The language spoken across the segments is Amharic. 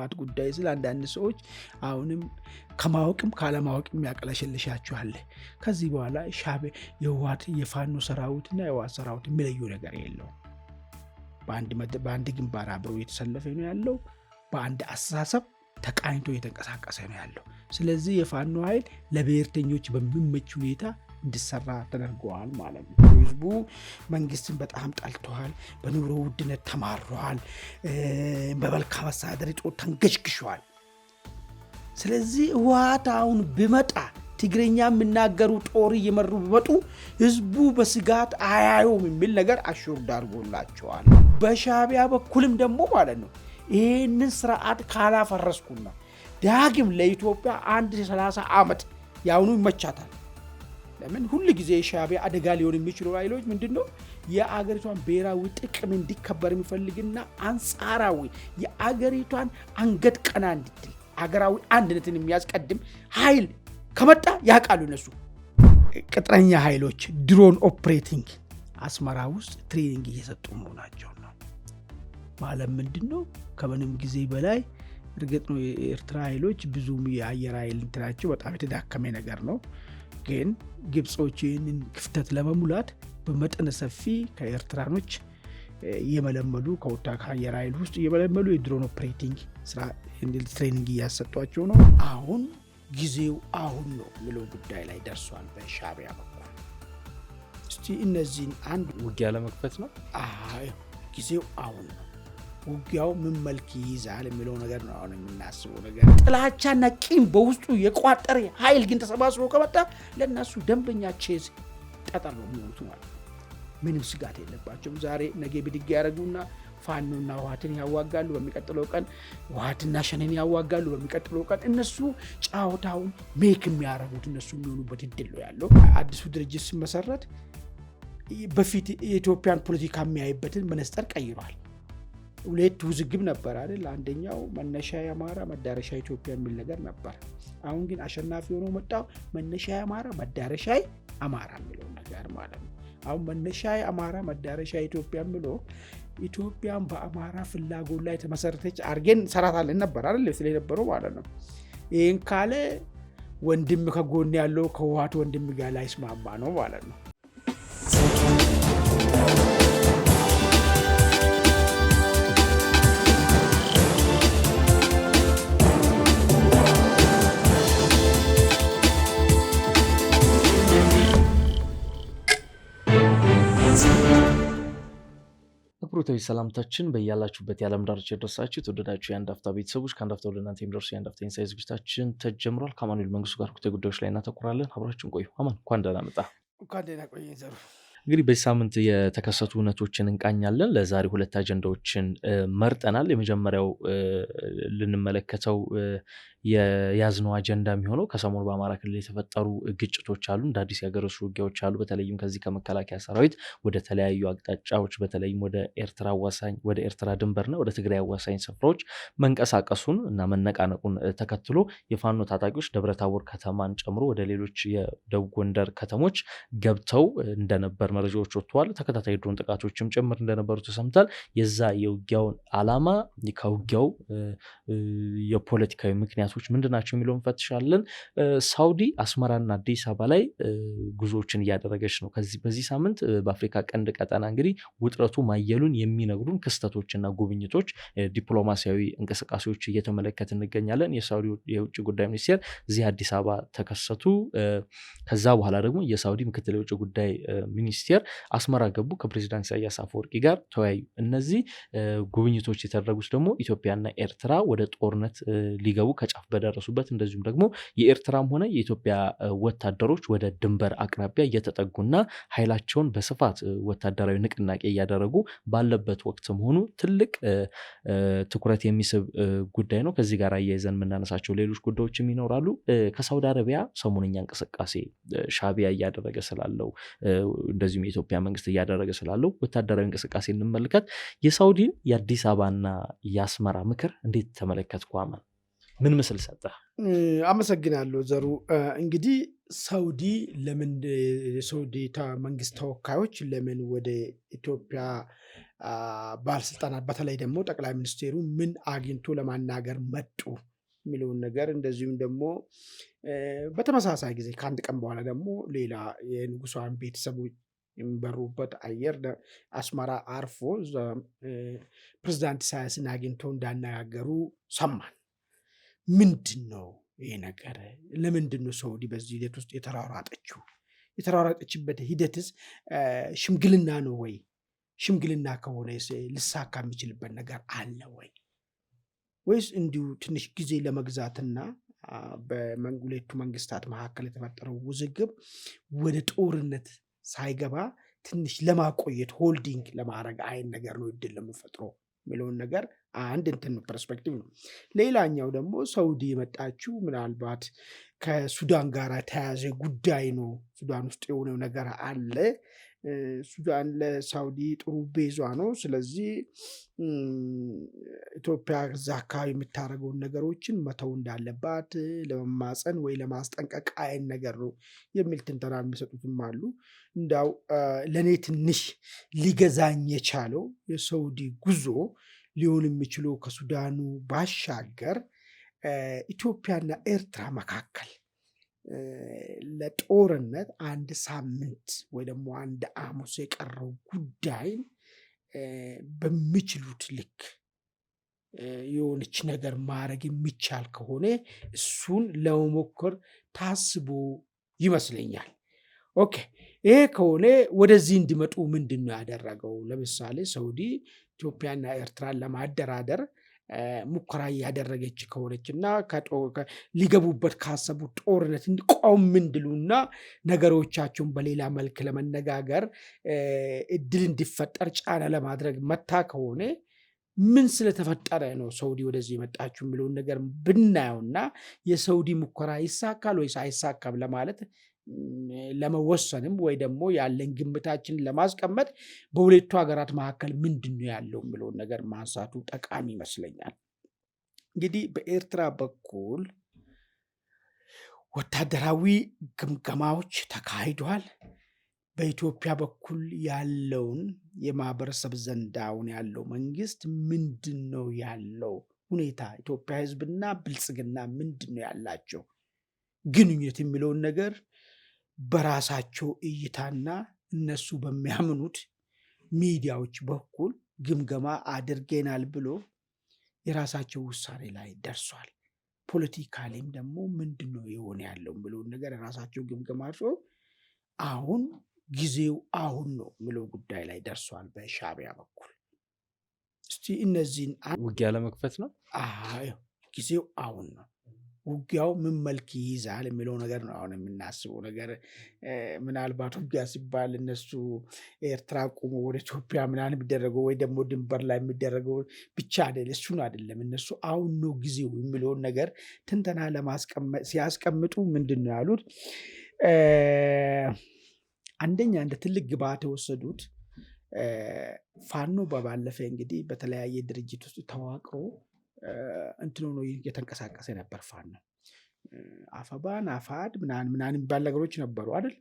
የህወሓት ጉዳይ ስለ አንዳንድ ሰዎች አሁንም ከማወቅም ካለማወቅም ያቀለሽልሻቸዋል። ከዚህ በኋላ ሻዕቢያ የህወሓት የፋኖ ሰራዊትና የህወሓት ሰራዊት የሚለየው ነገር የለውም። በአንድ ግንባር አብሮ የተሰለፈ ነው ያለው። በአንድ አስተሳሰብ ተቃኝቶ የተንቀሳቀሰ ነው ያለው። ስለዚህ የፋኖ ኃይል ለብሔርተኞች በሚመች ሁኔታ እንዲሰራ ተደርገዋል ማለት ነው። ህዝቡ መንግስትን በጣም ጠልቷል። በኑሮ ውድነት ተማሯል። በመልካም አስተዳደር እጦት ተንገሽግሿል። ስለዚህ ህወሓት አሁን ቢመጣ ትግረኛ የሚናገሩ ጦር እየመሩ ቢመጡ ህዝቡ በስጋት አያዩም የሚል ነገር አሹር አድርጎላቸዋል። በሻዕቢያ በኩልም ደግሞ ማለት ነው ይህንን ስርዓት ካላፈረስኩና ዳግም ለኢትዮጵያ 30 ዓመት ያውኑ ይመቻታል። ለምን ሁሉ ጊዜ ሻዕቢያ አደጋ ሊሆን የሚችሉ ኃይሎች ምንድነው የአገሪቷን ብሔራዊ ጥቅም እንዲከበር የሚፈልግና አንጻራዊ የአገሪቷን አንገት ቀና እንድትል አገራዊ አንድነትን የሚያስቀድም ኃይል ከመጣ ያውቃሉ። እነሱ ቅጥረኛ ኃይሎች ድሮን ኦፕሬቲንግ አስመራ ውስጥ ትሬኒንግ እየሰጡ መሆናቸው ነው። ማለት ምንድነው ከምንም ጊዜ በላይ እርግጥ ነው የኤርትራ ኃይሎች ብዙም የአየር ኃይል እንትናቸው በጣም የተዳከመ ነገር ነው። ግን ግብጾች ይህንን ክፍተት ለመሙላት በመጠነ ሰፊ ከኤርትራኖች የመለመሉ ከአየር ኃይል ውስጥ የመለመሉ የድሮን ኦፕሬቲንግ ስራ ትሬኒንግ እያሰጧቸው ነው። አሁን ጊዜው አሁን ነው የሚለው ጉዳይ ላይ ደርሷል በሻዕቢያ በኩል። እስቲ እነዚህን አንድ ውጊያ ለመክፈት ነው። ጊዜው አሁን ነው። ውጊያው ምን መልክ ይይዛል የሚለው ነገር ነው አሁን የምናስበው ነገር። ጥላቻና ቂም በውስጡ የቋጠረ ኃይል ግን ተሰባስቦ ከመጣ ለነሱ ደንበኛ ቼዝ ጠጠር ነው የሚሆኑት ማለት። ምንም ስጋት የለባቸውም። ዛሬ ነገ ብድግ ያደርጉና ፋኖና ህወሓትን ያዋጋሉ። በሚቀጥለው ቀን ህወሓትና ሸኔን ያዋጋሉ። በሚቀጥለው ቀን እነሱ ጫወታውን ሜክ የሚያደርጉት እነሱ የሚሆኑበት እድል ነው ያለው። አዲሱ ድርጅት ሲመሰረት በፊት የኢትዮጵያን ፖለቲካ የሚያይበትን መነጽር ቀይሯል። ሁለት ውዝግብ ነበር አይደል? አንደኛው መነሻ የአማራ መዳረሻ ኢትዮጵያ የሚል ነገር ነበር። አሁን ግን አሸናፊ ሆኖ መጣው መነሻ የአማራ መዳረሻ አማራ የሚለው ነገር ማለት ነው። አሁን መነሻ የአማራ መዳረሻ ኢትዮጵያ የሚለው ኢትዮጵያን በአማራ ፍላጎት ላይ ተመሰረተች አርገን ሰራታለን ነበር አይደል? ስለነበረው ማለት ነው። ይሄን ካለ ወንድም ከጎን ያለው ከህወሓት ወንድም ጋር ላይ ስማማ ነው ማለት ነው። አክብሮታዊ ሰላምታችን በእያላችሁበት የዓለም ዳርቻ ይድረሳችሁ። የተወደዳችሁ የአንድ አፍታ ቤተሰቦች ከአንድ አፍታ ወደ እናንተ የሚደርሱ የአንድ አፍታ ኢንሳይት ዝግጅታችን ተጀምሯል። ከአማኑኤል መንግስቱ ጋር ወቅታዊ ጉዳዮች ላይ እናተኩራለን። አብራችሁን ቆዩ። አማን እንኳን ደህና መጣ። እንኳን ደህና ቆየኝ ዘሩ። እንግዲህ በዚህ ሳምንት የተከሰቱ እውነቶችን እንቃኛለን። ለዛሬ ሁለት አጀንዳዎችን መርጠናል። የመጀመሪያው ልንመለከተው የያዝነው አጀንዳ የሚሆነው ከሰሞኑ በአማራ ክልል የተፈጠሩ ግጭቶች አሉ፣ እንደ አዲስ ያገረሱ ውጊያዎች አሉ። በተለይም ከዚህ ከመከላከያ ሰራዊት ወደ ተለያዩ አቅጣጫዎች በተለይም ወደ ኤርትራ አዋሳኝ ወደ ኤርትራ ድንበርና ወደ ትግራይ አዋሳኝ ስፍራዎች መንቀሳቀሱን እና መነቃነቁን ተከትሎ የፋኖ ታጣቂዎች ደብረታቦር ከተማን ጨምሮ ወደ ሌሎች የደቡብ ጎንደር ከተሞች ገብተው እንደነበር መረጃዎች ወጥተዋል። ተከታታይ ድሮን ጥቃቶችም ጭምር እንደነበሩ ተሰምቷል። የዛ የውጊያውን ዓላማ ከውጊያው የፖለቲካዊ ምክንያቶች ምንድናቸው የሚለውን ፈትሻለን። ሳውዲ አስመራና አዲስ አበባ ላይ ጉዞዎችን እያደረገች ነው። በዚህ ሳምንት በአፍሪካ ቀንድ ቀጠና እንግዲህ ውጥረቱ ማየሉን የሚነግሩን ክስተቶችና ጉብኝቶች፣ ዲፕሎማሲያዊ እንቅስቃሴዎች እየተመለከት እንገኛለን። የሳውዲ የውጭ ጉዳይ ሚኒስቴር እዚህ አዲስ አበባ ተከሰቱ። ከዛ በኋላ ደግሞ የሳውዲ ምክትል የውጭ ጉዳይ ሚኒስቴር አስመራ ገቡ፣ ከፕሬዚዳንት ኢሳያስ አፈወርቂ ጋር ተወያዩ። እነዚህ ጉብኝቶች የተደረጉት ደግሞ ኢትዮጵያና ኤርትራ ወደ ጦርነት ሊገቡ ከጫፍ በደረሱበት፣ እንደዚሁም ደግሞ የኤርትራም ሆነ የኢትዮጵያ ወታደሮች ወደ ድንበር አቅራቢያ እየተጠጉና ኃይላቸውን በስፋት ወታደራዊ ንቅናቄ እያደረጉ ባለበት ወቅት መሆኑ ትልቅ ትኩረት የሚስብ ጉዳይ ነው። ከዚህ ጋር አያይዘን የምናነሳቸው ሌሎች ጉዳዮችም ይኖራሉ። ከሳውዲ አረቢያ ሰሞነኛ እንቅስቃሴ ሻዕቢያ እያደረገ ስላለው እንደዚሁም የኢትዮጵያ መንግስት እያደረገ ስላለው ወታደራዊ እንቅስቃሴ እንመልከት። የሳውዲን የአዲስ አበባና የአስመራ ምክር እንዴት ተመለከትኩ? አማን ምን ምስል ሰጠ? አመሰግናለሁ ዘሩ። እንግዲህ ሳውዲ ለምን የሳውዲ መንግስት ተወካዮች ለምን ወደ ኢትዮጵያ ባለስልጣናት በተለይ ደግሞ ጠቅላይ ሚኒስቴሩ ምን አግኝቶ ለማናገር መጡ የሚለውን ነገር እንደዚሁም ደግሞ በተመሳሳይ ጊዜ ከአንድ ቀን በኋላ ደግሞ ሌላ የንጉሳውያን ቤተሰቦች የሚበሩበት አየር አስመራ አርፎ ፕሬዚዳንት ኢሳያስን አግኝቶ እንዳነጋገሩ ሰማን። ምንድን ነው ይሄ ነገር? ለምንድን ነው ሳውዲ በዚህ ሂደት ውስጥ የተሯሯጠችው? የተሯሯጠችበት ሂደትስ ሽምግልና ነው ወይ? ሽምግልና ከሆነ ልሳካ የሚችልበት ነገር አለ ወይ? ወይስ እንዲሁ ትንሽ ጊዜ ለመግዛትና በሁለቱ መንግስታት መካከል የተፈጠረው ውዝግብ ወደ ጦርነት ሳይገባ ትንሽ ለማቆየት ሆልዲንግ ለማድረግ አይን ነገር ነው እድል ለመፈጥሮ የሚለውን ነገር አንድ እንትን ፐርስፔክቲቭ ነው። ሌላኛው ደግሞ ሳውዲ የመጣችው ምናልባት ከሱዳን ጋር ተያያዘ ጉዳይ ነው። ሱዳን ውስጥ የሆነው ነገር አለ። ሱዳን ለሳውዲ ጥሩ ቤዟ ነው። ስለዚህ ኢትዮጵያ እዛ አካባቢ የምታደርገውን ነገሮችን መተው እንዳለባት ለመማፀን ወይ ለማስጠንቀቅ አይን ነገር ነው የሚል ትንተና የሚሰጡትም አሉ። እንዳው ለእኔ ትንሽ ሊገዛኝ የቻለው የሳውዲ ጉዞ ሊሆን የሚችለው ከሱዳኑ ባሻገር ኢትዮጵያና ኤርትራ መካከል ለጦርነት አንድ ሳምንት ወይ ደግሞ አንድ ሐሙስ የቀረው ጉዳይን በሚችሉት ልክ የሆነች ነገር ማድረግ የሚቻል ከሆነ እሱን ለመሞከር ታስቦ ይመስለኛል። ኦኬ፣ ይሄ ከሆነ ወደዚህ እንዲመጡ ምንድን ነው ያደረገው? ለምሳሌ ሳውዲ ኢትዮጵያና ኤርትራን ለማደራደር ሙከራ እያደረገች ከሆነች እና ሊገቡበት ካሰቡት ጦርነት እንዲቆም እንዲሉና ነገሮቻቸውን በሌላ መልክ ለመነጋገር እድል እንዲፈጠር ጫና ለማድረግ መታ ከሆነ ምን ስለተፈጠረ ነው ሳውዲ ወደዚህ የመጣችው የሚለውን ነገር ብናየውና የሳውዲ ሙከራ ይሳካል ወይስ አይሳካም ለማለት ለመወሰንም ወይ ደግሞ ያለን ግምታችንን ለማስቀመጥ በሁለቱ ሀገራት መካከል ምንድን ነው ያለው የሚለውን ነገር ማንሳቱ ጠቃሚ ይመስለኛል። እንግዲህ በኤርትራ በኩል ወታደራዊ ግምገማዎች ተካሂዷል። በኢትዮጵያ በኩል ያለውን የማህበረሰብ ዘንዳውን ያለው መንግስት ምንድን ነው ያለው ሁኔታ፣ ኢትዮጵያ ህዝብና ብልጽግና ምንድን ነው ያላቸው ግንኙነት የሚለውን ነገር በራሳቸው እይታና እነሱ በሚያምኑት ሚዲያዎች በኩል ግምገማ አድርገናል ብሎ የራሳቸው ውሳኔ ላይ ደርሷል። ፖለቲካሊም ደግሞ ምንድን ነው የሆነ ያለው ብለውን ነገር የራሳቸው ግምገማ አሁን ጊዜው አሁን ነው የሚለው ጉዳይ ላይ ደርሷል። በሻዕቢያ በኩል እስቲ እነዚህን ውጊያ ለመክፈት ነው። ጊዜው አሁን ነው። ውጊያው ምን መልክ ይይዛል የሚለው ነገር ነው አሁን የምናስበው ነገር። ምናልባት ውጊያ ሲባል እነሱ ኤርትራ ቁሞ ወደ ኢትዮጵያ ምናምን የሚደረገው ወይ ደግሞ ድንበር ላይ የሚደረገው ብቻ አይደለም፣ እሱን አይደለም። እነሱ አሁን ነው ጊዜው የሚለውን ነገር ትንተና ለማስቀመጥ ሲያስቀምጡ ምንድን ነው ያሉት? አንደኛ እንደ ትልቅ ግብዓት የወሰዱት ፋኖ በባለፈ እንግዲህ በተለያየ ድርጅት ውስጥ ተዋቅሮ እንትኑ ነው እየተንቀሳቀሰ ነበር። ፋኖ አፈባን አፋድ ምናምን የሚባል ነገሮች ነበሩ አይደል?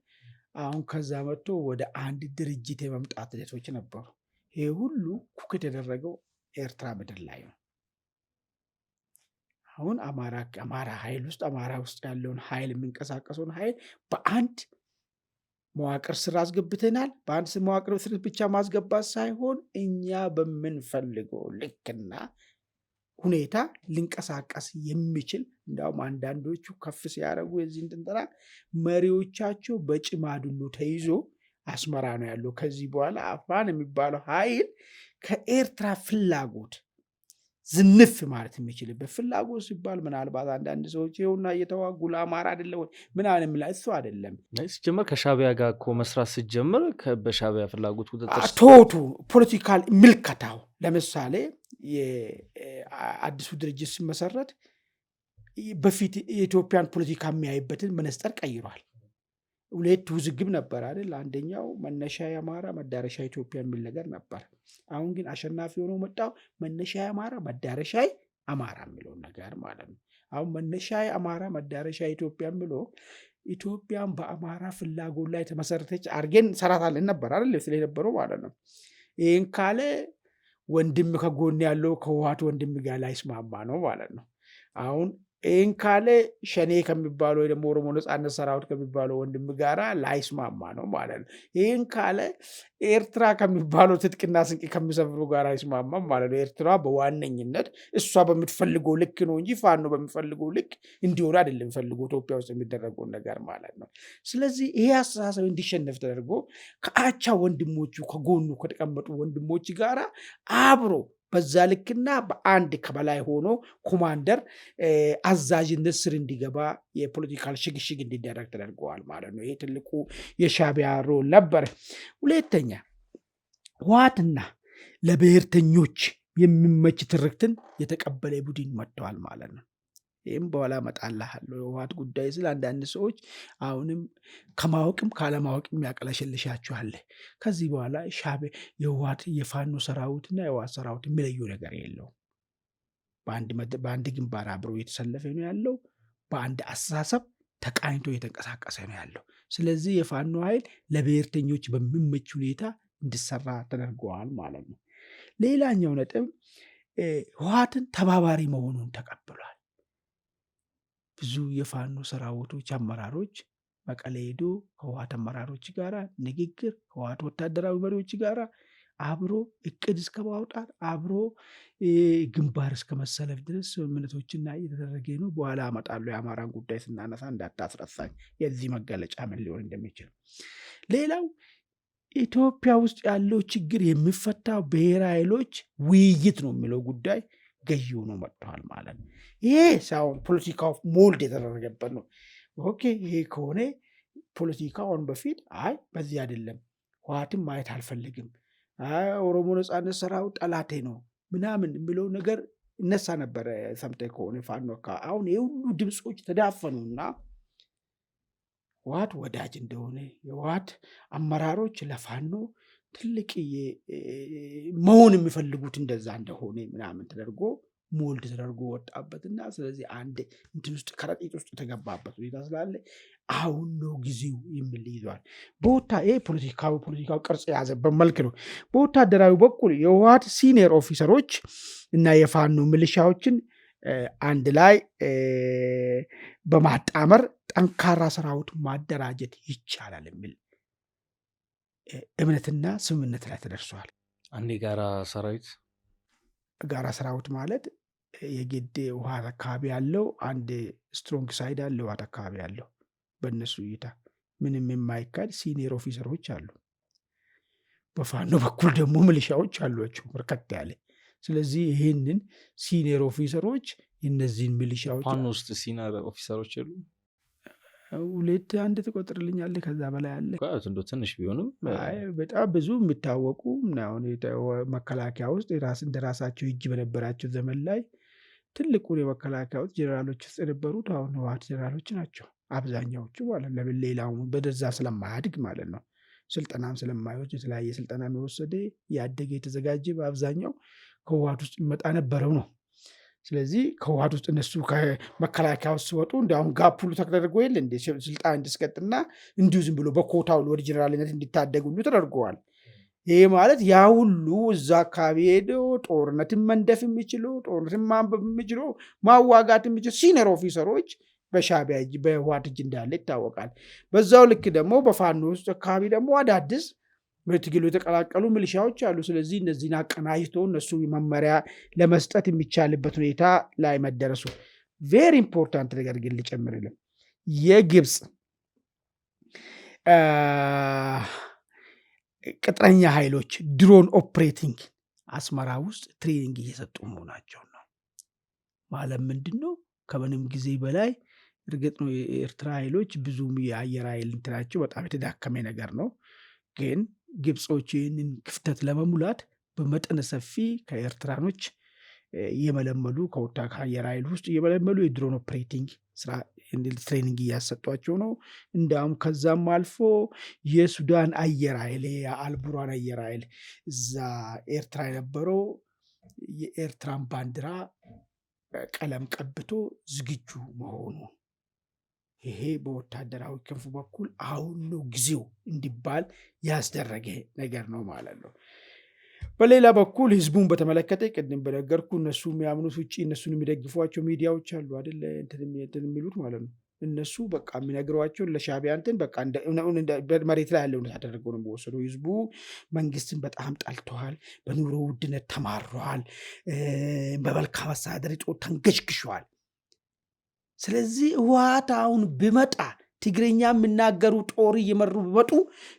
አሁን ከዛ መጥቶ ወደ አንድ ድርጅት የመምጣት ሂደቶች ነበሩ። ይሄ ሁሉ ኩክ የተደረገው ኤርትራ ምድር ላይ ነው። አሁን አማራ ኃይል ውስጥ አማራ ውስጥ ያለውን ኃይል የሚንቀሳቀሰውን ኃይል በአንድ መዋቅር ስር አስገብተናል። በአንድ መዋቅር ስር ብቻ ማስገባት ሳይሆን እኛ በምንፈልገው ልክና ሁኔታ ሊንቀሳቀስ የሚችል እንዲያውም አንዳንዶቹ ከፍ ሲያደርጉ የዚህን ትንተና መሪዎቻቸው በጭማድ ሁሉ ተይዞ አስመራ ነው ያለው። ከዚህ በኋላ አፋን የሚባለው ኃይል ከኤርትራ ፍላጎት ዝንፍ ማለት የሚችልበት ፍላጎት ሲባል ምናልባት አንዳንድ ሰዎች ይኸውና እየተዋጉ ለአማራ አይደለም ወይ ምናምን የሚላ እሱ አይደለም። ሲጀመር ከሻዕቢያ ጋር እኮ መስራት ሲጀምር በሻዕቢያ ፍላጎት ቁጥጥር ቶቱ ፖለቲካል ምልከታው ለምሳሌ የአዲሱ ድርጅት ሲመሰረት በፊት የኢትዮጵያን ፖለቲካ የሚያይበትን መነጽር ቀይሯል። ሁለት ውዝግብ ነበር አይደል? አንደኛው መነሻ የአማራ መዳረሻ ኢትዮጵያ የሚል ነገር ነበር። አሁን ግን አሸናፊ ሆኖ መጣው። መነሻ የአማራ መዳረሻ አማራ የሚለውን ነገር ማለት ነው። አሁን መነሻ አማራ መዳረሻ ኢትዮጵያ የሚለው ኢትዮጵያን በአማራ ፍላጎት ላይ የተመሰረተች አድርገን ሰራታለን ነበር አይደል ስለነበረው ማለት ነው። ይህን ካለ ወንድም ከጎን ያለው ከህወሓት ወንድም ጋር ላይስማማ ነው ማለት ነው። አሁን ይህን ካለ ሸኔ ከሚባለው ወይ ደግሞ ኦሮሞ ነጻነት ሰራዊት ከሚባለው ወንድም ጋራ ላይስማማ ነው ማለት ነው። ይህን ካለ ኤርትራ ከሚባለው ትጥቅና ስንቅ ከሚሰፍሩ ጋር አይስማማም ማለት ነው። ኤርትራ በዋነኝነት እሷ በምትፈልገው ልክ ነው እንጂ ፋኖ በሚፈልገው ልክ እንዲሆን አይደለም የሚፈልገው ኢትዮጵያ ውስጥ የሚደረገውን ነገር ማለት ነው። ስለዚህ ይሄ አስተሳሰብ እንዲሸነፍ ተደርጎ ከአቻ ወንድሞቹ ከጎኑ ከተቀመጡ ወንድሞች ጋራ አብሮ በዛ ልክና በአንድ ከበላይ ሆኖ ኮማንደር አዛዥነት ስር እንዲገባ የፖለቲካል ሽግሽግ እንዲደረግ ተደርገዋል ማለት ነው። ይሄ ትልቁ የሻዕቢያ ሮል ነበር። ሁለተኛ ህወሓትና ለብሔርተኞች የሚመች ትርክትን የተቀበለ ቡድን መጥተዋል ማለት ነው። ይህም በኋላ እመጣልሃለሁ። የህወሓት ጉዳይ ስለ አንዳንድ ሰዎች አሁንም ከማወቅም ካለማወቅም ያቀለሸልሻችኋል። ከዚህ በኋላ ሻዕቢያ የህወሓት የፋኖ ሰራዊትና የህወሓት ሰራዊት የሚለየው ነገር የለውም። በአንድ ግንባር አብሮ እየተሰለፈ ነው ያለው። በአንድ አስተሳሰብ ተቃኝቶ እየተንቀሳቀሰ ነው ያለው። ስለዚህ የፋኖ ኃይል ለብሔርተኞች በሚመች ሁኔታ እንዲሰራ ተደርገዋል ማለት ነው። ሌላኛው ነጥብ ህወሓትን ተባባሪ መሆኑን ተቀብሏል። ብዙ የፋኖ ሰራዊቶች አመራሮች መቀሌ ሄዶ ከህወሓት አመራሮች ጋር ንግግር ከህወሓት ወታደራዊ መሪዎች ጋር አብሮ እቅድ እስከ ማውጣት አብሮ ግንባር እስከ መሰለፍ ድረስ ስምምነቶችና እየተደረገ ነው። በኋላ አመጣለሁ። የአማራን ጉዳይ ስናነሳ እንዳታስረሳኝ የዚህ መገለጫ ምን ሊሆን እንደሚችል። ሌላው ኢትዮጵያ ውስጥ ያለው ችግር የሚፈታው ብሔራዊ ኃይሎች ውይይት ነው የሚለው ጉዳይ ገዢ ሆኖ መጥተዋል ማለት ነው። ይሄ ሳይሆን ፖለቲካው ሞልድ የተደረገበት ነው። ኦኬ ይሄ ከሆነ ፖለቲካውን በፊት በዚህ አይደለም ህወሓትን ማየት አልፈልግም፣ ኦሮሞ ነጻነት ሰራዊት ጠላቴ ነው ምናምን የሚለው ነገር እነሳ ነበረ። ሰምተህ ከሆነ ፋኖ አሁን የሁሉ ድምፆች ተዳፈኑና ህወሓት ወዳጅ እንደሆነ የህወሓት አመራሮች ለፋኖ ትልቅ መሆን የሚፈልጉት እንደዛ እንደሆነ ምናምን ተደርጎ ሞልድ ተደርጎ ወጣበትና ስለዚህ አንድ እንትን ውስጥ ከረጢት ውስጥ የተገባበት ሁኔታ ስላለ አሁን ነው ጊዜው የሚል ይዟል። ይሄ ፖለቲካዊ ቅርጽ የያዘበት መልክ ነው። በወታደራዊ በኩል የህወሓት ሲኒየር ኦፊሰሮች እና የፋኖ ሚሊሻዎችን አንድ ላይ በማጣመር ጠንካራ ሰራዊት ማደራጀት ይቻላል የሚል እምነትና ስምምነት ላይ ተደርሷል። አንድ ጋራ ሰራዊት ማለት የግድ ህወሓት አካባቢ ያለው አንድ ስትሮንግ ሳይድ አለ። ህወሓት አካባቢ ያለው በእነሱ እይታ ምንም የማይካድ ሲኒየር ኦፊሰሮች አሉ። በፋኖ በኩል ደግሞ ሚሊሻዎች አሏቸው በርከት ያለ። ስለዚህ ይህንን ሲኒየር ኦፊሰሮች እነዚህን ሚሊሻዎች ፋኖ ውስጥ ሲኒየር ኦፊሰሮች የሉ ሁለት አንድ ትቆጥርልኛለህ? ከዛ በላይ አለ ትንሽ ቢሆንም በጣም ብዙ የሚታወቁ መከላከያ ውስጥ እንደራሳቸው እጅ በነበራቸው ዘመን ላይ ትልቁን የመከላከያ ውስጥ ጀነራሎች ውስጥ የነበሩት አሁን ህወሓት ጀነራሎች ናቸው አብዛኛዎቹ ማለት ለምን ሌላው በደዛ ስለማያድግ ማለት ነው። ስልጠናም ስለማይወስድ የተለያየ ስልጠና የወሰደ ያደገ የተዘጋጀ በአብዛኛው ከህወሓት ውስጥ የሚመጣ ነበረው ነው። ስለዚህ ከህወሓት ውስጥ እነሱ ከመከላከያ ውስጥ ሲወጡ እንዲሁም ጋፕ ሁሉ ተደርጎ የለ እንደ ስልጣን እንዲስቀጥና እንዲሁ ዝም ብሎ በኮታው ወደ ጀነራልነት እንዲታደግ ሁሉ ተደርገዋል። ይሄ ማለት ያ ሁሉ እዛ አካባቢ ሄደው ጦርነትን መንደፍ የሚችሉ ጦርነትን ማንበብ የሚችሉ ማዋጋት የሚችሉ ሲኒየር ኦፊሰሮች በሻዕቢያ እጅ በህወሓት እጅ እንዳለ ይታወቃል። በዛው ልክ ደግሞ በፋኖ ውስጥ አካባቢ ደግሞ አዳዲስ በትግሉ የተቀላቀሉ ሚሊሻዎች አሉ። ስለዚህ እነዚህን አቀናጅቶ እነሱ መመሪያ ለመስጠት የሚቻልበት ሁኔታ ላይ መደረሱ ቬሪ ኢምፖርታንት ነገር ግን ልጨምርልን የግብፅ ቅጥረኛ ኃይሎች ድሮን ኦፕሬቲንግ አስመራ ውስጥ ትሬኒንግ እየሰጡ መሆናቸው ነው። ማለት ምንድን ነው? ከምንም ጊዜ በላይ እርግጥ ነው የኤርትራ ኃይሎች ብዙም የአየር ኃይል እንትናቸው በጣም የተዳከመ ነገር ነው። ግን ግብጾች ይህንን ክፍተት ለመሙላት በመጠነ ሰፊ ከኤርትራኖች እየመለመሉ ከአየር ኃይል ውስጥ እየመለመሉ የድሮን ኦፕሬቲንግ ስራ ትሬኒንግ እያሰጧቸው ነው። እንዲሁም ከዛም አልፎ የሱዳን አየር ኃይል የአልቡራን አየር ኃይል እዛ ኤርትራ የነበረው የኤርትራን ባንዲራ ቀለም ቀብቶ ዝግጁ መሆኑ ይሄ በወታደራዊ ክንፍ በኩል አሁን ነው ጊዜው እንዲባል ያስደረገ ነገር ነው ማለት ነው። በሌላ በኩል ህዝቡን በተመለከተ ቅድም በነገርኩ እነሱ የሚያምኑት ውጭ እነሱን የሚደግፏቸው ሚዲያዎች አሉ አይደል እንትን የሚሉት ማለት ነው። እነሱ በቃ የሚነግሯቸው ለሻዕቢያ እንትን በቃ መሬት ላይ ያለው ያደረገው ነው የሚወሰደው። ህዝቡ መንግስትን በጣም ጠልተዋል፣ በኑሮ ውድነት ተማረዋል፣ በመልካም አስተዳደር እጦት ተንገሽግሸዋል። ስለዚህ ህወሓት አሁን ቢመጣ ትግርኛ የሚናገሩ ጦር እየመሩ ቢመጡ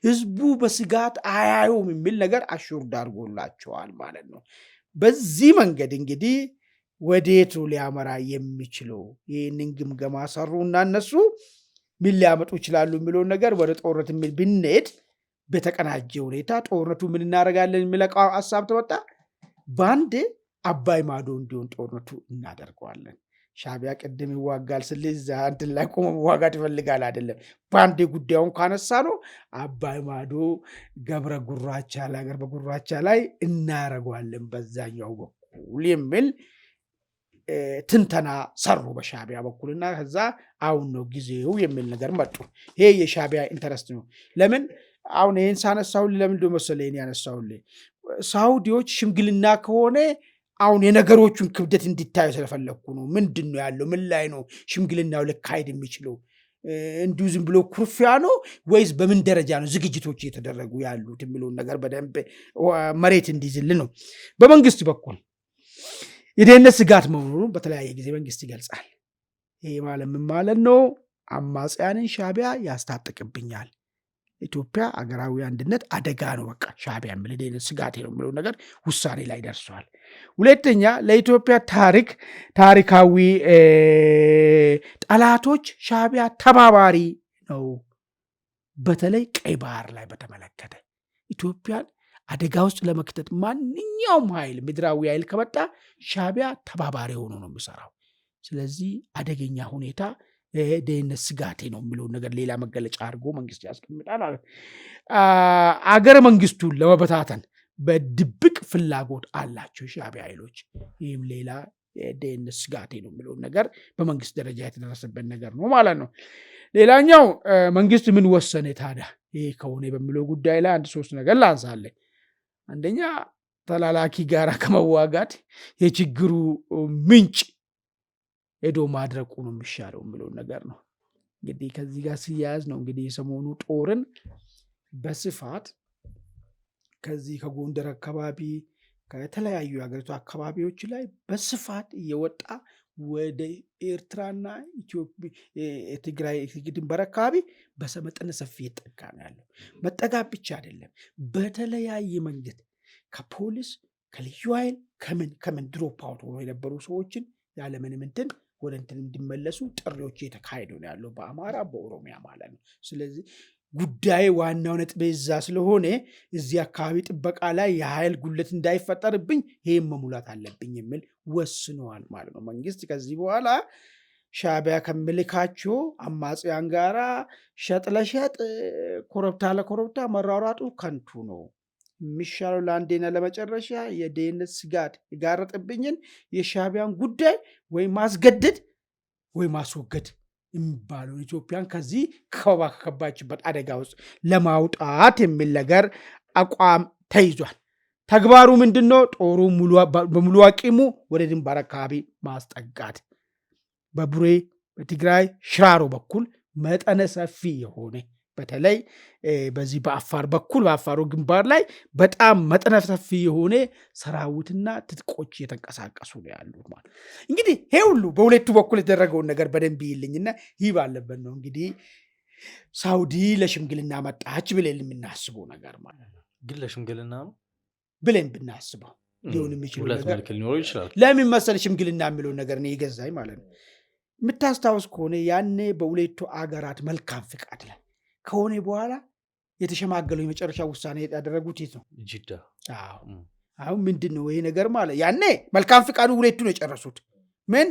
ህዝቡ በስጋት አያዩም የሚል ነገር አሹርድ አድርጎላቸዋል ማለት ነው። በዚህ መንገድ እንግዲህ ወዴቱ ሊያመራ የሚችለው ይህንን ግምገማ ሰሩና እነሱ ምን ሊያመጡ ይችላሉ የሚለውን ነገር ወደ ጦርነት የሚል ብንሄድ በተቀናጀ ሁኔታ ጦርነቱ ምን እናደርጋለን የሚለው ሀሳብ ተወጣ። በአንድ አባይ ማዶ እንዲሆን ጦርነቱ እናደርገዋለን። ሻዕቢያ ቅድም ይዋጋል ስለዚህ እንትን ላይ ቆሞ መዋጋት ይፈልጋል አይደለም። በአንድ ጉዳዩን ካነሳ ነው አባይ ማዶ ገብረ ጉራቻ ለሀገር በጉራቻ ላይ እናደርገዋለን በዛኛው በኩል የሚል ትንተና ሰሩ በሻዕቢያ በኩልና ከዛ አሁን ነው ጊዜው የሚል ነገር መጡ። ይሄ የሻዕቢያ ኢንተረስት ነው። ለምን አሁን ይህን ሳነሳሁልህ ለምንድን መሰለህ ይሄን ያነሳሁልህ ሳውዲዎች ሽምግልና ከሆነ አሁን የነገሮቹን ክብደት እንዲታዩ ስለፈለግኩ ነው። ምንድን ነው ያለው? ምን ላይ ነው ሽምግልናው ሊካሄድ የሚችለው? እንዲሁ ዝም ብሎ ኩርፊያ ነው ወይስ በምን ደረጃ ነው ዝግጅቶች እየተደረጉ ያሉት የሚለውን ነገር በደንብ መሬት እንዲይዝልን ነው። በመንግስት በኩል የደህንነት ስጋት መሆኑን በተለያየ ጊዜ መንግስት ይገልጻል። ይሄ ማለት ምን ማለት ነው? አማጽያንን ሻዕቢያ ያስታጥቅብኛል፣ ኢትዮጵያ አገራዊ አንድነት አደጋ ነው፣ በቃ ሻዕቢያ የሚል የደህንነት ስጋቴ ነው የሚለው ነገር ውሳኔ ላይ ደርሷል። ሁለተኛ ለኢትዮጵያ ታሪካዊ ጠላቶች ሻዕቢያ ተባባሪ ነው። በተለይ ቀይ ባህር ላይ በተመለከተ ኢትዮጵያን አደጋ ውስጥ ለመክተት ማንኛውም ኃይል ምድራዊ ኃይል ከመጣ ሻዕቢያ ተባባሪ ሆኖ ነው የሚሰራው። ስለዚህ አደገኛ ሁኔታ ደህንነት ስጋቴ ነው የሚለውን ነገር ሌላ መገለጫ አድርጎ መንግስት ያስቀምጣል። አገረ መንግስቱን ለመበታተን በድብቅ ፍላጎት አላቸው ሻዕቢያ ኃይሎች። ይህም ሌላ ደህንነት ስጋቴ ነው የሚለውን ነገር በመንግስት ደረጃ የተደረሰበት ነገር ነው ማለት ነው። ሌላኛው መንግስት ምን ወሰነ ታዲያ ይህ ከሆነ በሚለው ጉዳይ ላይ አንድ ሶስት ነገር ላንሳለን። አንደኛ ተላላኪ ጋር ከመዋጋት የችግሩ ምንጭ ሄዶ ማድረቁ ነው የሚሻለው የሚለውን ነገር ነው። እንግዲህ ከዚህ ጋር ሲያያዝ ነው እንግዲህ የሰሞኑ ጦርን በስፋት ከዚህ ከጎንደር አካባቢ ከተለያዩ የሀገሪቱ አካባቢዎች ላይ በስፋት እየወጣ ወደ ኤርትራና ትግራይ ድንበር አካባቢ በመጠነ ሰፊ እየጠጋ ነው ያለው። መጠጋት ብቻ አይደለም፣ በተለያየ መንገድ ከፖሊስ ከልዩ ኃይል ከምን ድሮፕ አውት ሆኖ የነበሩ ሰዎችን ያለምንም እንትን ወደ እንትን እንዲመለሱ ጥሪዎች እየተካሄዱ ነው ያለው በአማራ በኦሮሚያ ማለት ነው። ስለዚህ ጉዳይ ዋናው ነጥብ እዛ ስለሆነ እዚህ አካባቢ ጥበቃ ላይ የኃይል ጉለት እንዳይፈጠርብኝ ይህም መሙላት አለብኝ የሚል ወስነዋል ማለት ነው መንግስት። ከዚህ በኋላ ሻዕቢያ ከምልካቸው አማጽያን ጋራ ሸጥ ለሸጥ ኮረብታ ለኮረብታ መራራጡ ከንቱ ነው። የሚሻለው ለአንዴና ለመጨረሻ የደህንነት ስጋት የጋረጠብኝን የሻዕቢያን ጉዳይ ወይ ማስገደድ ወይ ማስወገድ የሚባለው ኢትዮጵያን ከዚህ ከከባችበት አደጋ ውስጥ ለማውጣት የሚል ነገር አቋም ተይዟል። ተግባሩ ምንድነው? ጦሩ በሙሉ አቂሙ ወደ ድንበር አካባቢ ማስጠጋት፣ በቡሬ በትግራይ ሽራሮ በኩል መጠነ ሰፊ የሆነ በተለይ በዚህ በአፋር በኩል በአፋሩ ግንባር ላይ በጣም መጠነ ሰፊ የሆነ ሰራዊትና ትጥቆች እየተንቀሳቀሱ ነው ያሉት ማለት እንግዲህ ይሄ ሁሉ በሁለቱ በኩል የተደረገውን ነገር በደንብ ይልኝና ይህ ባለበት ነው እንግዲህ ሳውዲ ለሽምግልና መጣች ብለን የምናስበው ነገር ማለት ነው። ግን ለሽምግልና ነው ብለን ብናስበው ሊሆን የሚችለው ሁለት ነገር መልክ ሊኖረው ይችላል። ለምን መሰለ ሽምግልና የሚለው ነገር ነው የገዛኝ ማለት ነው። የምታስታውስ ከሆነ ያኔ በሁለቱ አገራት መልካም ፍቃድ ላይ ከሆነ በኋላ የተሸማገለው የመጨረሻ ውሳኔ ያደረጉት የት ነው? ጅዳ። አሁን ምንድን ነው ይሄ ነገር ማለት ያኔ መልካም ፍቃዱ ሁለቱ ነው የጨረሱት። ምን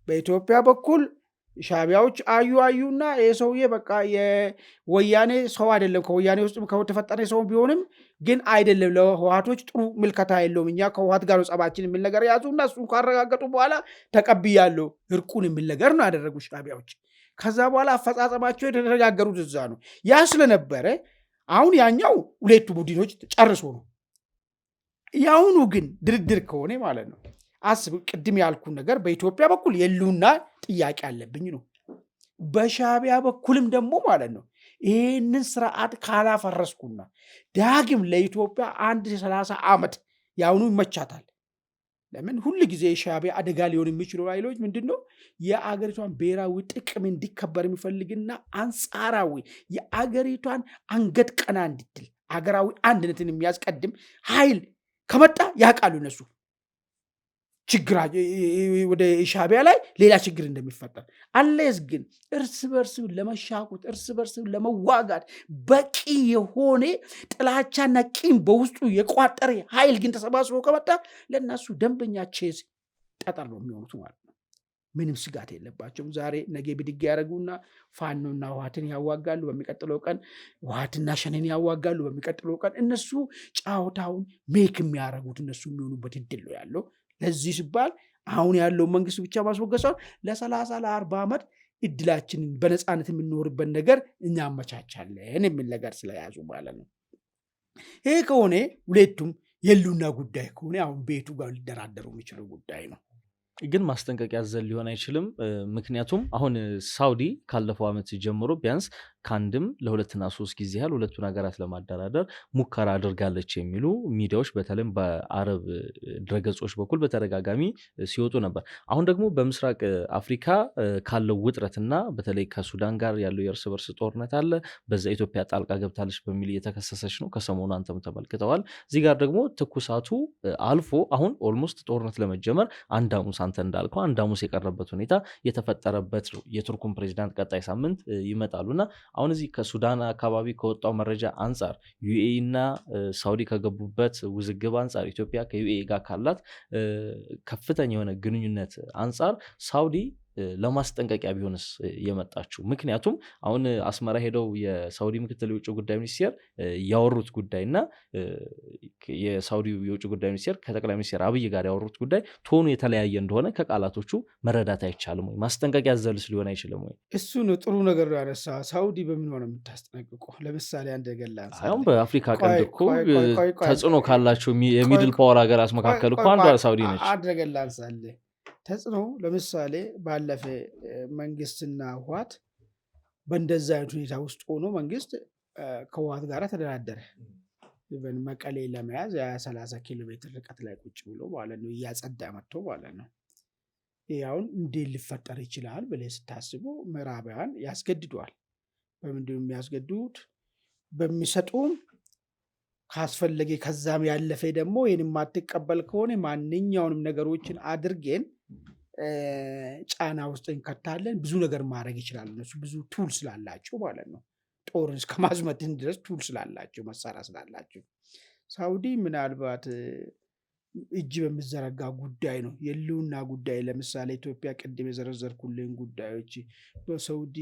በኢትዮጵያ በኩል ሻቢያዎች አዩና የሰውዬ በቃ የወያኔ ሰው አይደለም፣ ከወያኔ ውስጥ ከተፈጠረ ሰው ቢሆንም ግን አይደለም፣ ለህወሓቶች ጥሩ ምልከታ የለውም፣ እኛ ከህወሓት ጋር ጸባችን የሚል ነገር ያዙና እሱን ካረጋገጡ በኋላ ተቀብያለሁ እርቁን የሚል ነገር ነው ያደረጉ ሻቢያዎች። ከዛ በኋላ አፈጻጸማቸው የተነጋገሩት እዛ ነው። ያ ስለነበረ አሁን ያኛው ሁለቱ ቡድኖች ጨርሶ ነው። ያሁኑ ግን ድርድር ከሆነ ማለት ነው አስብ፣ ቅድም ያልኩ ነገር በኢትዮጵያ በኩል የሉና ጥያቄ አለብኝ ነው። በሻቢያ በኩልም ደግሞ ማለት ነው ይህንን ስርዓት ካላፈረስኩና ዳግም ለኢትዮጵያ 30 ዓመት ያሁኑ ይመቻታል። ለምን ሁል ጊዜ ሻቢያ አደጋ ሊሆን የሚችሉ ኃይሎች ምንድነው የአገሪቷን ብሔራዊ ጥቅም እንዲከበር የሚፈልግና አንጻራዊ የአገሪቷን አንገት ቀና እንድትል አገራዊ አንድነትን የሚያስቀድም ኃይል ከመጣ ያውቃሉ እነሱ ችግር ወደ ሻቢያ ላይ ሌላ ችግር እንደሚፈጠር። አለስ ግን እርስ በርስ ለመሻቁት እርስ በርስ ለመዋጋት በቂ የሆነ ጥላቻና ቂም በውስጡ የቋጠረ ኃይል ግን ተሰባስቦ ከመጣ ለእነሱ ደንበኛ ቼዝ ጠጠር ነው የሚሆኑት ማለት ነው። ምንም ስጋት የለባቸውም። ዛሬ ነገ ብድግ ያደረጉና ፋኖና ህወሓትን ያዋጋሉ፣ በሚቀጥለው ቀን ህወሓትና ሸኔን ያዋጋሉ፣ በሚቀጥለው ቀን እነሱ ጫወታውን ሜክ የሚያደርጉት እነሱ የሚሆኑበት እድል ነው ያለው። ለዚህ ሲባል አሁን ያለው መንግስት ብቻ ማስወገድ ሳይሆን ለ30 ለ40 ዓመት እድላችንን በነፃነት የምንኖርበት ነገር እኛ አመቻቻለን የሚል ነገር ስለያዙ ማለት ነው። ይሄ ከሆነ ሁለቱም የሉና ጉዳይ ከሆነ አሁን ቤቱ ጋር ሊደራደሩ የሚችሉ ጉዳይ ነው። ግን ማስጠንቀቂያ ዘል ሊሆን አይችልም። ምክንያቱም አሁን ሳውዲ ካለፈው ዓመት ጀምሮ ቢያንስ ከአንድም ለሁለትና 3 ጊዜ ያህል ሁለቱን ሀገራት ለማደራደር ሙከራ አድርጋለች የሚሉ ሚዲያዎች በተለይም በአረብ ድረገጾች በኩል በተደጋጋሚ ሲወጡ ነበር። አሁን ደግሞ በምስራቅ አፍሪካ ካለው ውጥረትና በተለይ ከሱዳን ጋር ያለው የእርስ በርስ ጦርነት አለ። በዛ ኢትዮጵያ ጣልቃ ገብታለች በሚል እየተከሰሰች ነው። ከሰሞኑ አንተም ተመልክተዋል። እዚህ ጋር ደግሞ ትኩሳቱ አልፎ አሁን ኦልሞስት ጦርነት ለመጀመር አንድ ሐሙስ አንተ እንዳልከው አንድ ሐሙስ የቀረበት ሁኔታ የተፈጠረበት የቱርኩን ፕሬዚዳንት ቀጣይ ሳምንት ይመጣሉና አሁን እዚህ ከሱዳን አካባቢ ከወጣው መረጃ አንጻር ዩኤኢ እና ሳውዲ ከገቡበት ውዝግብ አንጻር ኢትዮጵያ ከዩኤኢ ጋር ካላት ከፍተኛ የሆነ ግንኙነት አንጻር ሳውዲ ለማስጠንቀቂያ ቢሆንስ የመጣችው? ምክንያቱም አሁን አስመራ ሄደው የሳውዲ ምክትል የውጭ ጉዳይ ሚኒስቴር ያወሩት ጉዳይና የሳውዲ የውጭ ጉዳይ ሚኒስቴር ከጠቅላይ ሚኒስቴር አብይ ጋር ያወሩት ጉዳይ ቶኑ የተለያየ እንደሆነ ከቃላቶቹ መረዳት አይቻልም ወይ? ማስጠንቀቂያ ዘልስ ሊሆን አይችልም ወይ? እሱ ነው ጥሩ ነገር ያነሳ። ሳውዲ በምን ሆነ የምታስጠነቅቀው? ለምሳሌ አንድ ገላን አሁን በአፍሪካ ቀንድ እኮ ተጽዕኖ ካላቸው የሚድል ፓወር ሀገራት መካከል እኮ አንዷ ሳውዲ ነች። አንድ ገላን ሳለ ተጽዕኖ ለምሳሌ ባለፈ መንግስትና ህወሓት በእንደዛ አይነት ሁኔታ ውስጥ ሆኖ መንግስት ከህወሓት ጋር ተደራደረ። መቀሌ ለመያዝ 30 ኪሎ ሜትር ርቀት ላይ ቁጭ ብሎ ማለት ነው እያጸዳ መጥቶ ማለት ነው። ይኸውን እንዴት ሊፈጠር ይችላል ብለህ ስታስቡ ምዕራባውያን ያስገድዷል። በምንድን ነው የሚያስገድዱት? በሚሰጡም ካስፈለገ ከዛም ያለፈ ደግሞ ይህን የማትቀበል ከሆነ ማንኛውንም ነገሮችን አድርገን ጫና ውስጥ እንከታለን። ብዙ ነገር ማድረግ ይችላሉ እነሱ ብዙ ቱል ስላላቸው ማለት ነው። ጦርን እስከ ማዝመትን ድረስ ቱል ስላላቸው መሳሪያ ስላላቸው ሳውዲ ምናልባት እጅ በሚዘረጋ ጉዳይ ነው የህልውና ጉዳይ። ለምሳሌ ኢትዮጵያ ቅድም የዘረዘርኩልን ጉዳዮች በሳውዲ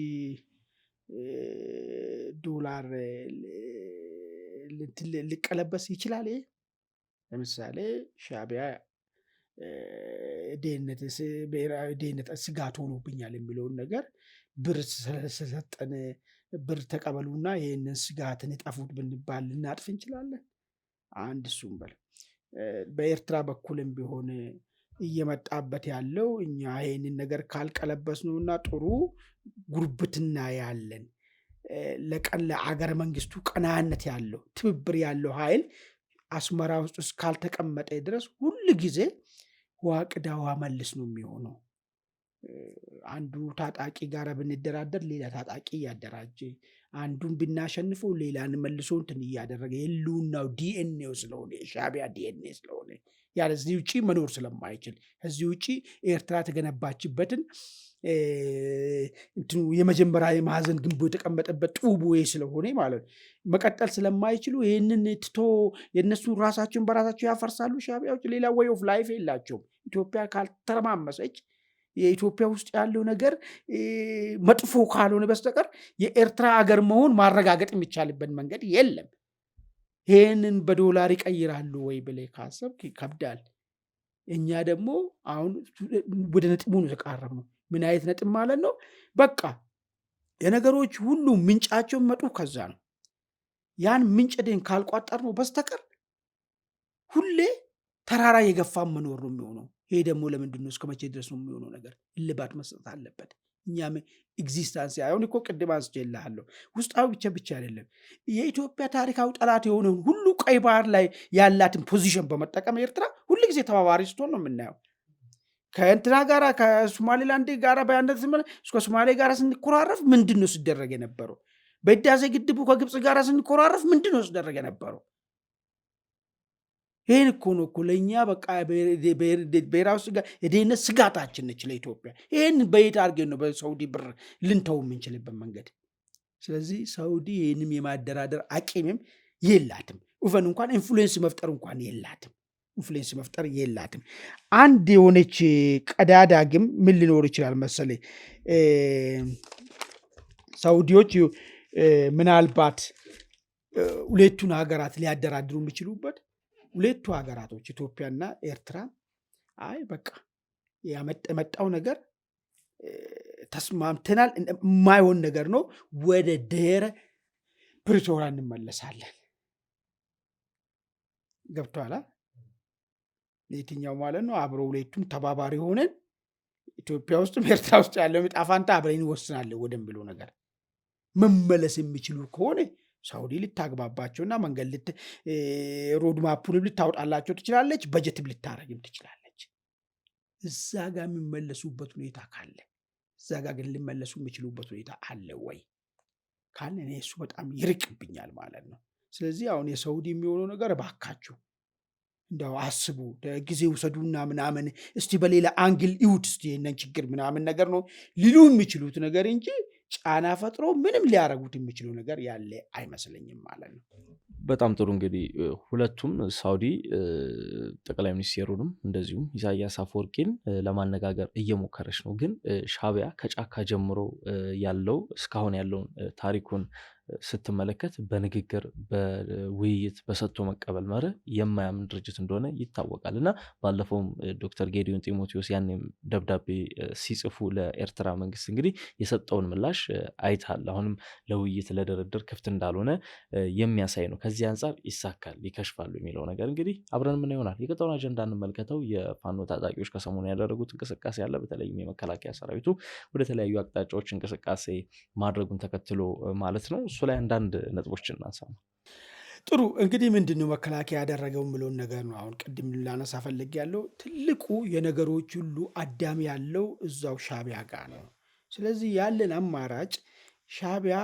ዶላር ሊቀለበስ ይችላል። ለምሳሌ ሻቢያ ብሔራዊ ደህንነት ስጋት ሆኖብኛል የሚለውን ነገር ብር ስለሰጠን ብር ተቀበሉና ይህንን ስጋትን እጠፉት ብንባል ልናጥፍ እንችላለን። አንድ እሱም በል በኤርትራ በኩልም ቢሆን እየመጣበት ያለው እኛ ይህንን ነገር ካልቀለበስ ነውና ጥሩ ጉርብትና ያለን ለቀን ለአገር መንግስቱ ቀናነት ያለው ትብብር ያለው ኃይል አስመራ ውስጥ እስካልተቀመጠ ድረስ ሁል ጊዜ ዋቅዳዋ መልስ ነው የሚሆነው። አንዱ ታጣቂ ጋር ብንደራደር ሌላ ታጣቂ እያደራጀ አንዱን ብናሸንፈው ሌላን መልሶ እንትን እያደረገ የህልውናው ዲኤንኤው ስለሆነ የሻቢያ ዲኤንኤ ስለሆነ ያለዚህ ውጪ መኖር ስለማይችል ከዚህ ውጪ ኤርትራ ተገነባችበትን እንትኑ የመጀመሪያ የማዕዘን ግንቡ የተቀመጠበት ጡቡ ስለሆነ ማለት መቀጠል ስለማይችሉ ይህንን ትቶ የነሱ ራሳቸውን በራሳቸው ያፈርሳሉ ሻቢያዎች። ሌላ ወይ ኦፍ ላይፍ የላቸውም። ኢትዮጵያ ካልተረማመሰች የኢትዮጵያ ውስጥ ያለው ነገር መጥፎ ካልሆነ በስተቀር የኤርትራ አገር መሆን ማረጋገጥ የሚቻልበት መንገድ የለም። ይህንን በዶላር ይቀይራሉ ወይ ብለህ ካሰብክ ይከብዳል። እኛ ደግሞ አሁን ወደ ነጥቡ ነው የተቃረብነው። ምን አይነት ነጥብ ማለት ነው? በቃ የነገሮች ሁሉ ምንጫቸው መጡ ከዛ ነው። ያን ምንጭ ደን ካልቋጠር ነው በስተቀር ሁሌ ተራራ የገፋም መኖር ነው የሚሆነው። ይሄ ደግሞ ለምንድን ነው? እስከ መቼ ድረስ ነው የሚሆነው? ነገር እልባት መስጠት አለበት። እኛም ኤግዚስታንስ አሁን እኮ ቅድም አንስቼልሃለሁ። ውስጣዊ ብቻ አይደለም። የኢትዮጵያ ታሪካዊ ጠላት የሆነውን ሁሉ ቀይ ባህር ላይ ያላትን ፖዚሽን በመጠቀም ኤርትራ ሁሉ ጊዜ ተባባሪ ስትሆን ነው የምናየው። ከእንትና ጋራ ከሶማሌላንድ ጋራ በያነት እስከ ሶማሌ ጋራ ስንኮራረፍ ምንድን ነው ሲደረግ የነበረው? በህዳሴ ግድቡ ከግብፅ ጋራ ስንኮራረፍ ምንድን ነው ሲደረግ የነበረው? ይህን እኮ ነው እኮ ለእኛ በቃ ብሔራዊ የደህንነት ስጋታችን ነች ለኢትዮጵያ። ይህን በየት አድርገን ነው በሳውዲ ብር ልንተው የምንችልበት መንገድ? ስለዚህ ሳውዲ ይህንም የማደራደር አቂምም የላትም። ኡፈን እንኳን ኢንፍሉዌንስ መፍጠር እንኳን የላትም። ኢንፍሉዌንስ መፍጠር የላትም። አንድ የሆነች ቀዳዳ ግን ምን ሊኖር ይችላል መሰለኝ? ሳውዲዎች ምናልባት ሁለቱን ሀገራት ሊያደራድሩ የሚችሉበት ሁለቱ ሀገራቶች ኢትዮጵያና ኤርትራ አይ በቃ የመጣው ነገር ተስማምተናል፣ የማይሆን ነገር ነው፣ ወደ ድህረ ፕሪቶሪያ እንመለሳለን። ገብቶሃል? ለየትኛው ማለት ነው? አብሮ ሁለቱም ተባባሪ ሆነን ኢትዮጵያ ውስጥም ኤርትራ ውስጥ ያለው ዕጣ ፈንታ አብረን እንወስናለን ወደሚለው ነገር መመለስ የሚችሉ ከሆነ ሳውዲ ልታግባባቸውና መንገድ ሮድማፑንም ልታወጣላቸው ትችላለች፣ በጀትም ልታረግም ትችላለች። እዛ ጋር የሚመለሱበት ሁኔታ ካለ እዛ ጋር ግን ሊመለሱ የሚችሉበት ሁኔታ አለ ወይ ካለ እኔ እሱ በጣም ይርቅብኛል ማለት ነው። ስለዚህ አሁን የሳውዲ የሚሆነው ነገር እባካችሁ እንደው አስቡ፣ ጊዜ ውሰዱና ምናምን እስቲ በሌላ አንግል ይሁት እስቲ ይህንን ችግር ምናምን ነገር ነው ሊሉ የሚችሉት ነገር እንጂ ጫና ፈጥሮ ምንም ሊያረጉት የሚችሉ ነገር ያለ አይመስለኝም ማለት ነው። በጣም ጥሩ። እንግዲህ ሁለቱም ሳውዲ ጠቅላይ ሚኒስቴሩንም እንደዚሁም ኢሳያስ አፈወርቂን ለማነጋገር እየሞከረች ነው። ግን ሻዕቢያ ከጫካ ጀምሮ ያለው እስካሁን ያለውን ታሪኩን ስትመለከት በንግግር በውይይት በሰጥቶ መቀበል መርህ የማያምን ድርጅት እንደሆነ ይታወቃል። እና ባለፈውም ዶክተር ጌዲዮን ጢሞቴዎስ ያኔም ደብዳቤ ሲጽፉ ለኤርትራ መንግስት እንግዲህ የሰጠውን ምላሽ አይታል። አሁንም ለውይይት ለድርድር ክፍት እንዳልሆነ የሚያሳይ ነው። ከዚህ አንጻር ይሳካል ይከሽፋሉ የሚለው ነገር እንግዲህ አብረን ምን ይሆናል። የቀጠናውን አጀንዳ እንመልከተው። የፋኖ ታጣቂዎች ከሰሞኑ ያደረጉት እንቅስቃሴ አለ። በተለይም የመከላከያ ሰራዊቱ ወደ ተለያዩ አቅጣጫዎች እንቅስቃሴ ማድረጉን ተከትሎ ማለት ነው። እሱ ላይ አንዳንድ ነጥቦችን እናንሳ። ጥሩ እንግዲህ ምንድን ነው መከላከያ ያደረገው የምለውን ነገር ነው አሁን ቅድም ላነሳ ፈልግ ያለው። ትልቁ የነገሮች ሁሉ አዳሚ ያለው እዛው ሻዕቢያ ጋር ነው። ስለዚህ ያለን አማራጭ ሻዕቢያ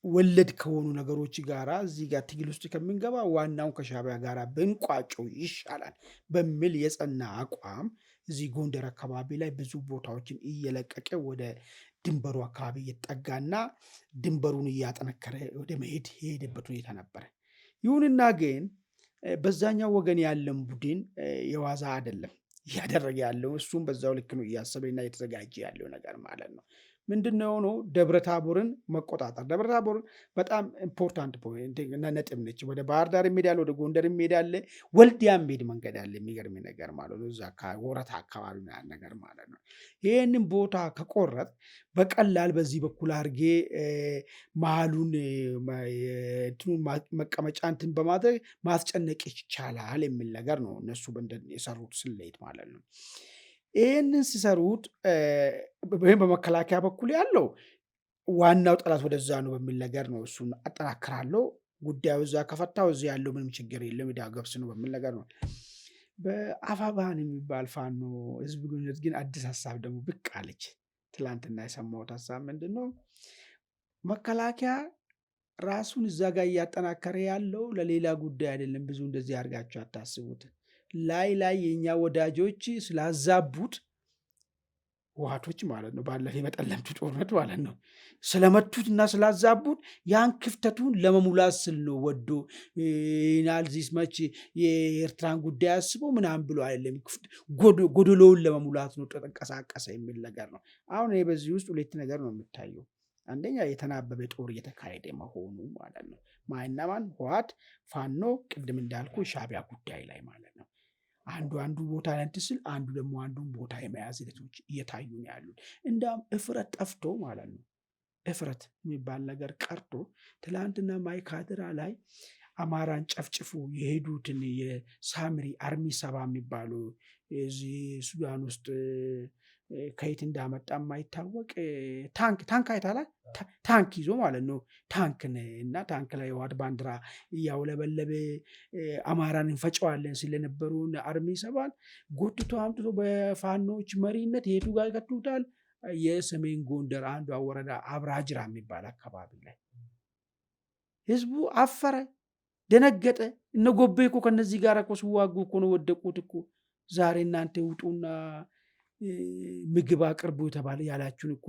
ወለድ ከሆኑ ነገሮች ጋራ እዚህ ጋር ትግል ውስጥ ከምንገባ ዋናውን ከሻዕቢያ ጋር ብንቋጨው ይሻላል በሚል የጸና አቋም እዚህ ጎንደር አካባቢ ላይ ብዙ ቦታዎችን እየለቀቀ ወደ ድንበሩ አካባቢ እየጠጋና ድንበሩን እያጠነከረ ወደ መሄድ የሄደበት ሁኔታ ነበረ። ይሁንና ግን በዛኛው ወገን ያለን ቡድን የዋዛ አይደለም እያደረገ ያለው። እሱም በዛው ልክ ነው እያሰበና እየተዘጋጀ ያለው ነገር ማለት ነው። ምንድነው የሆነው? ደብረታቦርን መቆጣጠር። ደብረታቦር በጣም ኢምፖርታንት ነጥብ ነች። ወደ ባህር ዳር የሚሄዳለ፣ ወደ ጎንደር የሚሄዳለ፣ ወልዲያ የሚሄድ መንገድ አለ። የሚገርም ነገር ማለት ነው። እዛ ወረታ አካባቢ ነገር ማለት ነው። ይህንን ቦታ ከቆረጥ በቀላል በዚህ በኩል አድርጌ መሀሉን መቀመጫ እንትን በማድረግ ማስጨነቅ ይቻላል የሚል ነገር ነው እነሱ የሰሩት ስሌት ማለት ነው። ይህንን ሲሰሩት ወይም በመከላከያ በኩል ያለው ዋናው ጠላት ወደዛ ነው በሚል ነገር ነው እሱን አጠናክራለሁ፣ ጉዳዩ እዛ ከፈታው እዚህ ያለው ምንም ችግር የለም ዳ ገብስ ነው በሚል ነገር ነው። በአፋባህን የሚባል ፋኖ ህዝብ ግንኙነት ግን አዲስ ሀሳብ ደግሞ ብቅ አለች። ትላንትና የሰማሁት ሀሳብ ምንድን ነው? መከላከያ ራሱን እዛ ጋር እያጠናከረ ያለው ለሌላ ጉዳይ አይደለም። ብዙ እንደዚህ አድርጋችሁ አታስቡት። ላይ የኛ ወዳጆች ስላዛቡት ህወሓቶች ማለት ነው ባለፈ የመጠለምቱ ጦርነት ማለት ነው ስለመቱትና ስላዛቡት ያን ክፍተቱን ለመሙላት ስል ነው ወዶ ናልዚስ መች የኤርትራን ጉዳይ አስቦ ምናምን ብሎ አይደለም ጎዶሎውን ለመሙላት ነው ተንቀሳቀሰ የሚል ነገር ነው። አሁን በዚህ ውስጥ ሁለት ነገር ነው የምታየው። አንደኛ የተናበበ ጦር እየተካሄደ መሆኑ ማለት ነው። ማይናማን ህወሓት ፋኖ ቅድም እንዳልኩ ሻዕቢያ ጉዳይ ላይ ማለት ነው አንዱ ቦታ ላይ ስል አንዱ ደግሞ አንዱን ቦታ የመያዝ ሂደቶች እየታዩ ነው ያሉት። እንዳውም እፍረት ጠፍቶ ማለት ነው እፍረት የሚባል ነገር ቀርቶ ትላንትና ማይካድራ ላይ አማራን ጨፍጭፉ የሄዱትን የሳምሪ አርሚ 70 የሚባሉ እዚህ ሱዳን ውስጥ ከየት እንዳመጣ የማይታወቅ ታንክ አይታላል። ታንክ ይዞ ማለት ነው ታንክን እና ታንክ ላይ የህወሓት ባንዲራ እያውለበለበ አማራን እንፈጨዋለን ስለነበሩን አርሚ 70 ጎትቶ አምጥቶ በፋኖች መሪነት የቱ ጋር ይከቱታል? የሰሜን ጎንደር አንዱ ወረዳ አብራጅራ የሚባል አካባቢ ላይ ህዝቡ አፈረ፣ ደነገጠ። እነ ጎቤ እኮ ከነዚህ ጋር እኮ ሲዋጉ እኮ ነው ወደቁት እኮ። ዛሬ እናንተ ውጡና ምግብ አቅርቡ የተባለ ያላችሁን እኮ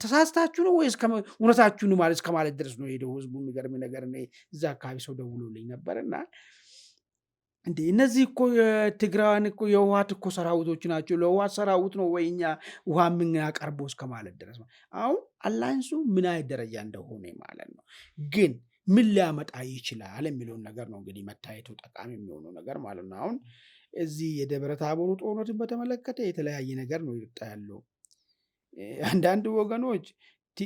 ተሳስታችሁ ነው ወይስ እውነታችሁ ነው ማለት እስከማለት ድረስ ነው ሄደው ህዝቡ። የሚገርም ነገር ነው። እዛ አካባቢ ሰው ደውሎልኝ ነበርና እንዴ እነዚህ እኮ የትግራዋን እኮ የህወሓት እኮ ሰራዊቶች ናቸው፣ ለህወሓት ሰራዊት ነው ወይ እኛ ውሃ የምናቀርበው እስከማለት ድረስ ነው። አሁን አላይንሱ ምን አይነት ደረጃ እንደሆነ ማለት ነው። ግን ምን ሊያመጣ ይችላል የሚለውን ነገር ነው እንግዲህ መታየቱ ጠቃሚ የሚሆነው ነገር ማለት ነው። አሁን እዚህ የደብረ ታቦሩ ጦርነትን በተመለከተ የተለያየ ነገር ነው ይወጣ ያለው። አንዳንድ ወገኖች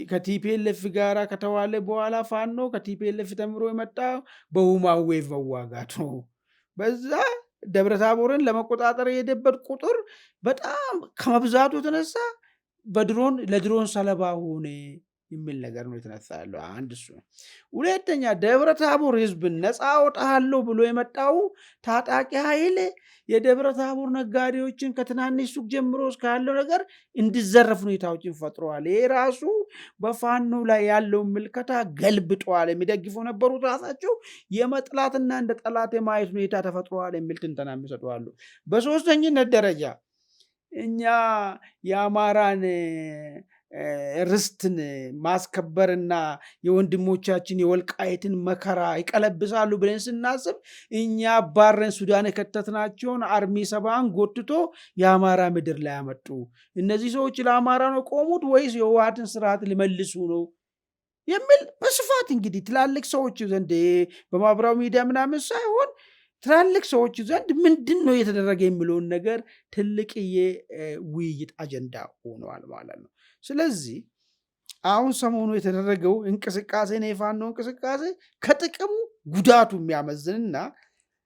ከቲፒኤልኤፍ ጋራ ከተዋለ በኋላ ፋኖ ከቲፒኤልኤፍ ተምሮ የመጣው በሁማን ዌቭ መዋጋት ነው። በዛ ደብረ ታቦርን ለመቆጣጠር የሄደበት ቁጥር በጣም ከመብዛቱ የተነሳ ለድሮን ሰለባ ሆነ የሚል ነገር ነው የተነሳ ያለው። አንድ እሱ። ሁለተኛ ደብረ ታቦር ህዝብን ነፃ አወጣለሁ ብሎ የመጣው ታጣቂ ኃይል የደብረ ታቦር ነጋዴዎችን ከትናንሽ ሱቅ ጀምሮ እስካለው ነገር እንዲዘረፍ ሁኔታዎችን ፈጥረዋል። ይሄ ራሱ በፋኖ ላይ ያለውን ምልከታ ገልብጠዋል። የሚደግፉ ነበሩት ራሳቸው የመጥላትና እንደ ጠላት የማየት ሁኔታ ተፈጥረዋል የሚል ትንተና የሚሰጠዋሉ። በሶስተኝነት ደረጃ እኛ የአማራን ርስትን ማስከበርና የወንድሞቻችን የወልቃይትን መከራ ይቀለብሳሉ ብለን ስናስብ እኛ ባረን ሱዳን የከተትናቸውን አርሚ 70 ጎትቶ የአማራ ምድር ላይ ያመጡ እነዚህ ሰዎች ለአማራ ነው ቆሙት ወይስ የህወሓትን ስርዓት ሊመልሱ ነው የሚል በስፋት እንግዲህ ትላልቅ ሰዎች ዘንድ በማህበራዊ ሚዲያ ምናምን ሳይሆን ትላልቅ ሰዎች ዘንድ ምንድን ነው የተደረገ የሚለውን ነገር ትልቅዬ ውይይት አጀንዳ ሆነዋል ማለት ነው። ስለዚህ አሁን ሰሞኑ የተደረገው እንቅስቃሴ ነው የፋኖ እንቅስቃሴ ከጥቅሙ ጉዳቱ የሚያመዝንና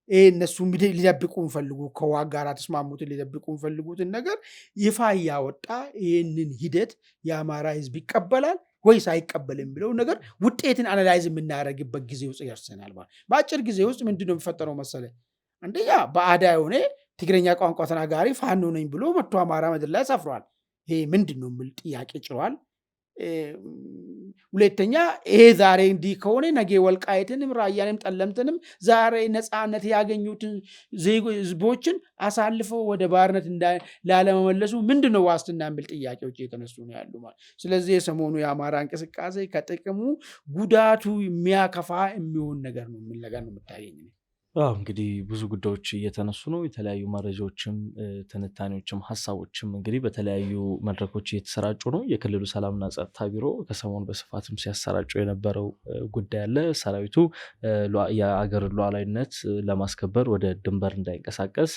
እነሱ ሊደብቁ እንፈልጉ ከህወሓት ጋር ተስማሙትን ሊደብቁ እንፈልጉትን ነገር ይፋ እያወጣ ይህንን ሂደት የአማራ ህዝብ ይቀበላል ወይስ አይቀበልም የሚለው ነገር ውጤትን አናላይዝ የምናደርግበት ጊዜ ውስጥ ያርሰናል ማለት። በአጭር ጊዜ ውስጥ ምንድነው የሚፈጠረው መሰለ? አንደኛ በአዳ የሆነ ትግረኛ ቋንቋ ተናጋሪ ፋኖ ነኝ ብሎ መጥቶ አማራ ምድር ላይ ሰፍሯል። ይሄ ምንድነው የሚል ጥያቄ ጭሯል። ሁለተኛ ይሄ ዛሬ እንዲህ ከሆነ ነገ ወልቃይትንም ራያንም ጠለምትንም ዛሬ ነፃነት ያገኙትን ህዝቦችን አሳልፈው ወደ ባርነት ላለመመለሱ ምንድነው ዋስትና የሚል ጥያቄዎች የተነሱ ነው ያሉ ማለት። ስለዚህ የሰሞኑ የአማራ እንቅስቃሴ ከጥቅሙ ጉዳቱ የሚያከፋ የሚሆን ነገር ነው የሚል ነገር ነው የምታገኝ። እንግዲህ ብዙ ጉዳዮች እየተነሱ ነው። የተለያዩ መረጃዎችም ትንታኔዎችም ሀሳቦችም እንግዲህ በተለያዩ መድረኮች እየተሰራጩ ነው። የክልሉ ሰላምና ጸጥታ ቢሮ ከሰሞኑ በስፋትም ሲያሰራጩ የነበረው ጉዳይ አለ። ሰራዊቱ የአገር ሉዓላዊነት ለማስከበር ወደ ድንበር እንዳይንቀሳቀስ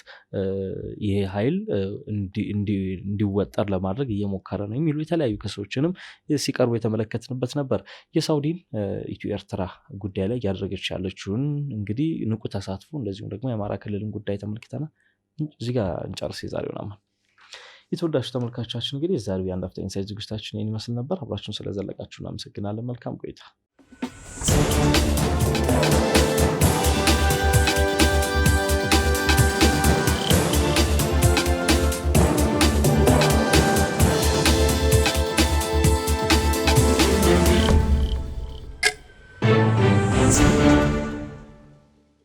ይሄ ኃይል እንዲወጠር ለማድረግ እየሞከረ ነው የሚሉ የተለያዩ ክሶችንም ሲቀርቡ የተመለከትንበት ነበር። የሳውዲን ኢትዮ ኤርትራ ጉዳይ ላይ እያደረገች ያለችውን እንግዲህ ንቁ ተሳትፎ እንደዚሁም ደግሞ የአማራ ክልልን ጉዳይ ተመልክተናል። እዚህ ጋር እንጨርስ የዛሬውን አማን። የተወዳጁ ተመልካቾቻችን እንግዲህ የዛሬው የአንድ አፍታ ኢንሳይት ዝግጅታችን ይህን ይመስል ነበር። አብራችሁን ስለዘለቃችሁ እናመሰግናለን። መልካም ቆይታ።